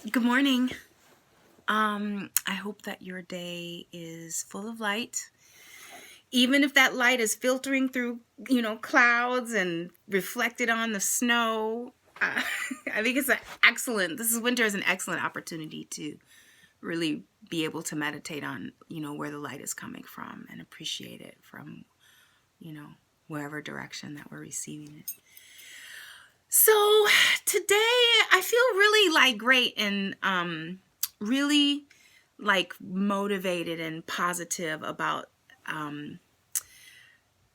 Good morning. I hope that your day is full of light. Even if that light is filtering through, clouds and reflected on the snow. I think winter is an excellent opportunity to really be able to meditate on, where the light is coming from and appreciate it from, wherever direction that we're receiving it. So today I feel really great and really motivated and positive about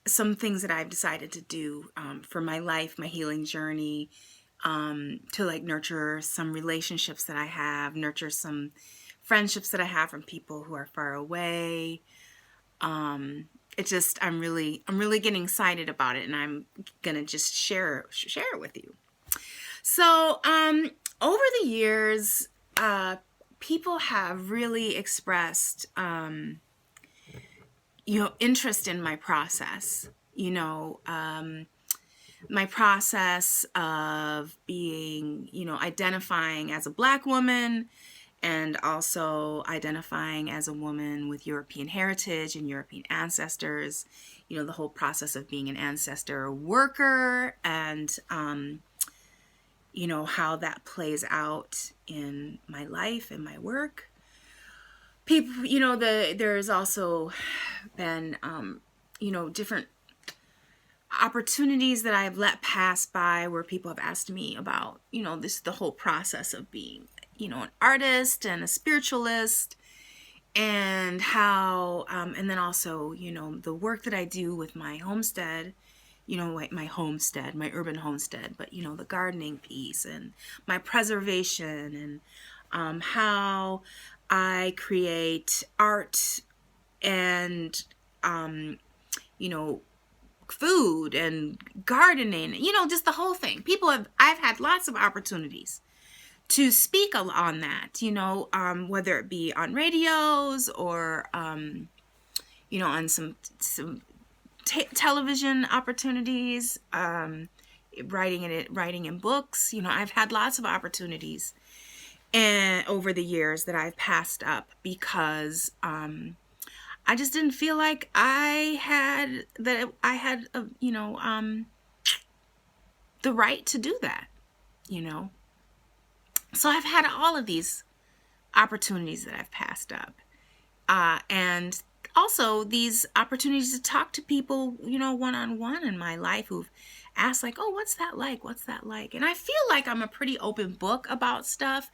some things that I've decided to do for my life, my healing journey, to nurture some relationships that I have, nurture some friendships that I have from people who are far away. I'm really getting excited about it, and I'm gonna just share it with you. So over the years, people have really expressed interest in my process. My process of being, identifying as a Black woman, and also identifying as a woman with European heritage and European ancestors, the whole process of being an ancestor worker, and how that plays out in my life and my work. People, there's also been, different opportunities that I've let pass by where people have asked me about, the whole process of being, an artist and a spiritualist, and how, and then also, the work that I do with my homestead, my urban homestead, but, the gardening piece and my preservation, and how I create art and, food and gardening, just the whole thing. I've had lots of opportunities to speak on that, whether it be on radios or, on some television opportunities, writing in books. I've had lots of opportunities and over the years that I've passed up because I just didn't feel like I had the right to do that. So I've had all of these opportunities that I've passed up, and also these opportunities to talk to people, one-on-one in my life who've asked oh, what's that like? And I feel like I'm a pretty open book about stuff,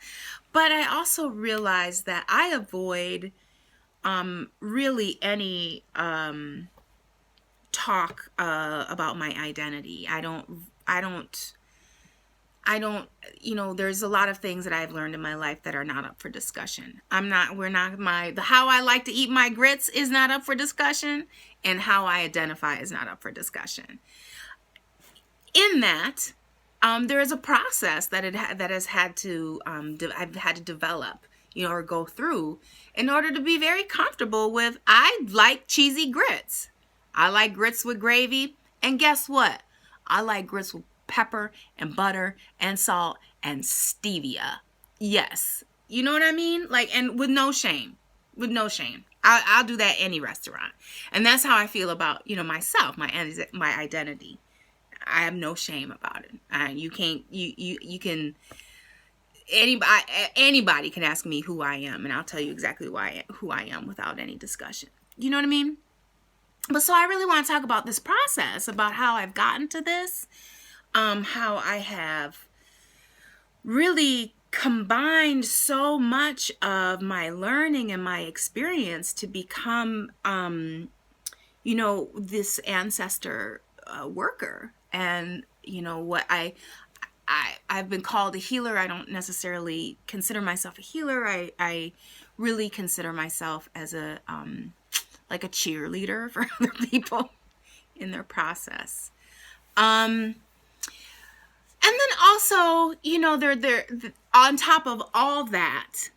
but I also realize that I avoid really any talk about my identity. I don't, there's a lot of things that I've learned in my life that are not up for discussion. How I like to eat my grits is not up for discussion, and how I identify is not up for discussion. In that, there is a process that has had to, I've had to develop, or go through in order to be very comfortable with, I like cheesy grits. I like grits with gravy, and guess what? I like grits with pepper and butter and salt and stevia. Yes. You know what I mean? And with no shame. I'll do that any restaurant. And that's how I feel about, myself, my identity. I have no shame about it. You can, anybody can ask me who I am, and I'll tell you exactly who I am without any discussion. You know what I mean? But so I really want to talk about this process, about how I've gotten to this, how I have really combined so much of my learning and my experience to become, this ancestor worker. And, what I've been called a healer. I don't necessarily consider myself a healer. I really consider myself as a cheerleader for other people in their process. And then also, they're on top of all that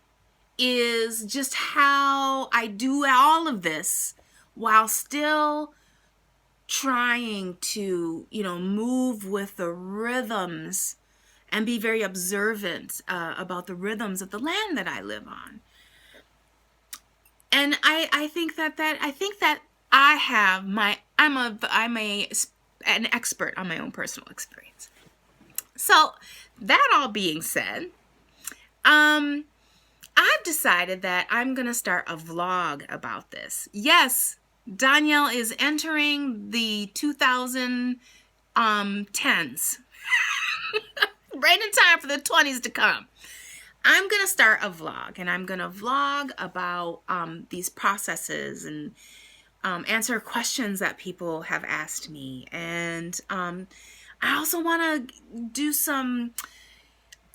is just how I do all of this while still trying to, move with the rhythms and be very observant about the rhythms of the land that I live on. And I think that I'm an expert on my own personal experience. So that all being said, I've decided that I'm going to start a vlog about this. Yes, Danielle is entering the 2010s. Right in time for the 20s to come. I'm going to start a vlog, and I'm going to vlog about these processes and answer questions that people have asked me. And I also want to do some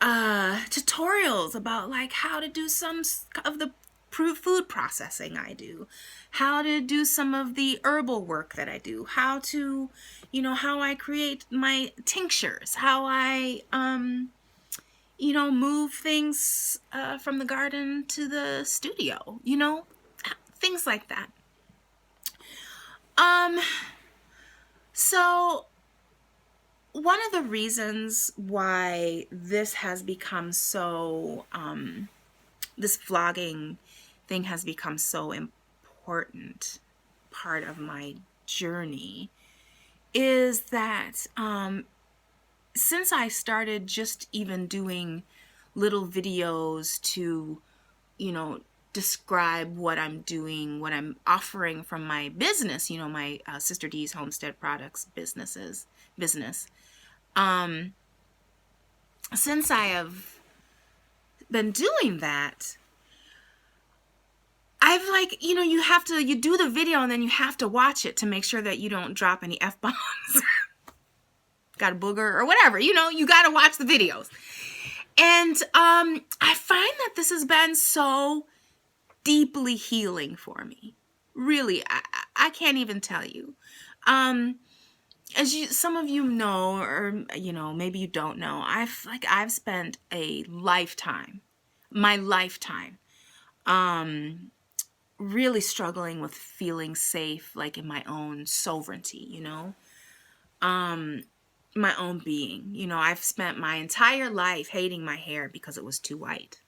tutorials about like how to do some of the food processing I do, how to do some of the herbal work that I do, how to, how I create my tinctures, how I, move things from the garden to the studio, things like that. So one of the reasons why this has become so, this vlogging thing has become so important part of my journey is that since I started just even doing little videos to, describe what I'm doing, what I'm offering from my business, my Sister D's Homestead Products business. Since I have been doing that, I've like, you do the video and then you have to watch it to make sure that you don't drop any F-bombs. Got a booger or whatever, you got to watch the videos. And I find that this has been so deeply healing for me. Really, I can't even tell you. As some of you know, or maybe you don't know, I've spent my lifetime, really struggling with feeling safe, like in my own sovereignty, my own being. I've spent my entire life hating my hair because it was too white,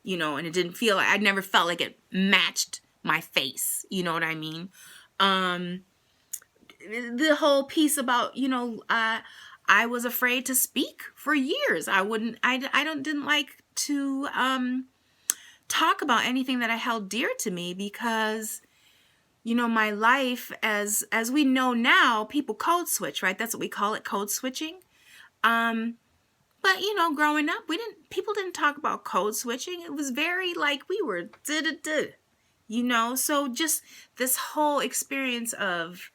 and it didn't feel like, I never felt like it matched my face. You know what I mean? The whole piece about, I was afraid to speak for years. I didn't like to talk about anything that I held dear to me because, my life, as we know now, people code switch, right? That's what we call it, code switching. But, growing up, people didn't talk about code switching. It was very like we were so just this whole experience of,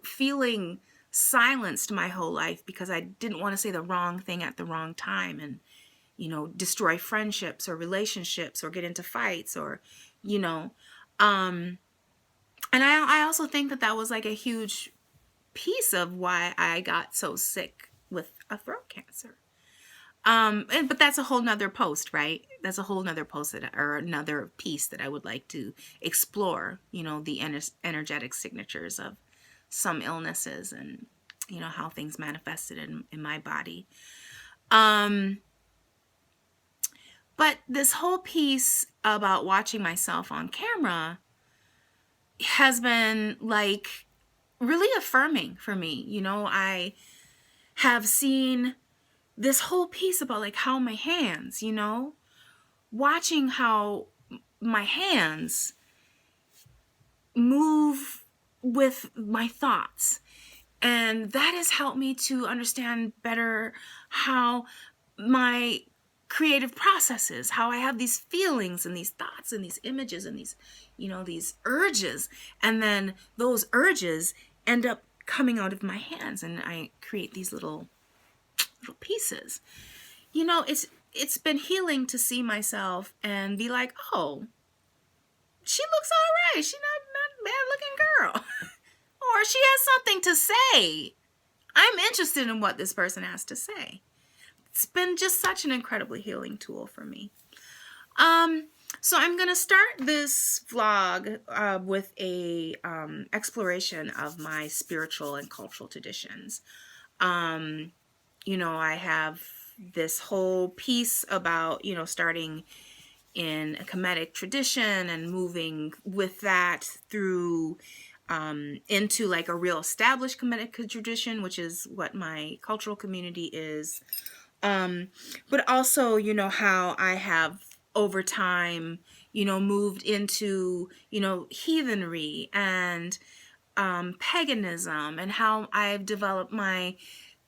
feeling silenced my whole life because I didn't want to say the wrong thing at the wrong time and, destroy friendships or relationships or get into fights or, and I also think that was like a huge piece of why I got so sick with a throat cancer. But that's a whole nother post, right? That's a whole nother post or another piece that I would like to explore, the energetic signatures of some illnesses and, how things manifested in my body. But this whole piece about watching myself on camera has been like really affirming for me. I have seen this whole piece about like how my hands, watching how my hands move with my thoughts. And that has helped me to understand better how my creative processes, how I have these feelings and these thoughts and these images and these, these urges. And then those urges end up coming out of my hands and I create these little pieces. It's been healing to see myself and be like, oh, she looks all right. She's not a bad looking girl. Or she has something to say. I'm interested in what this person has to say. It's been just such an incredibly healing tool for me. So I'm going to start this vlog with a exploration of my spiritual and cultural traditions. I have this whole piece about, starting in a Kemetic tradition and moving with that through into like a real established Kemetic tradition, which is what my cultural community is. But also, how I have over time, moved into, heathenry and paganism, and how I've developed my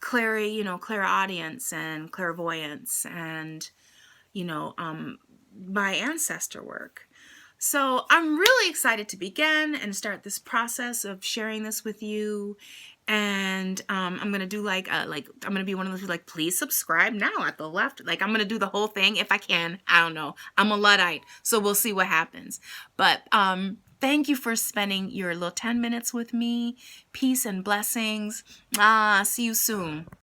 clairaudience and clairvoyance and, my ancestor work. So I'm really excited to begin and start this process of sharing this with you. And I'm gonna do I'm gonna be one of those who please subscribe now at the left. I'm gonna do the whole thing if I can. I don't know. I'm a Luddite, so we'll see what happens. But thank you for spending your little 10 minutes with me. Peace and blessings. See you soon.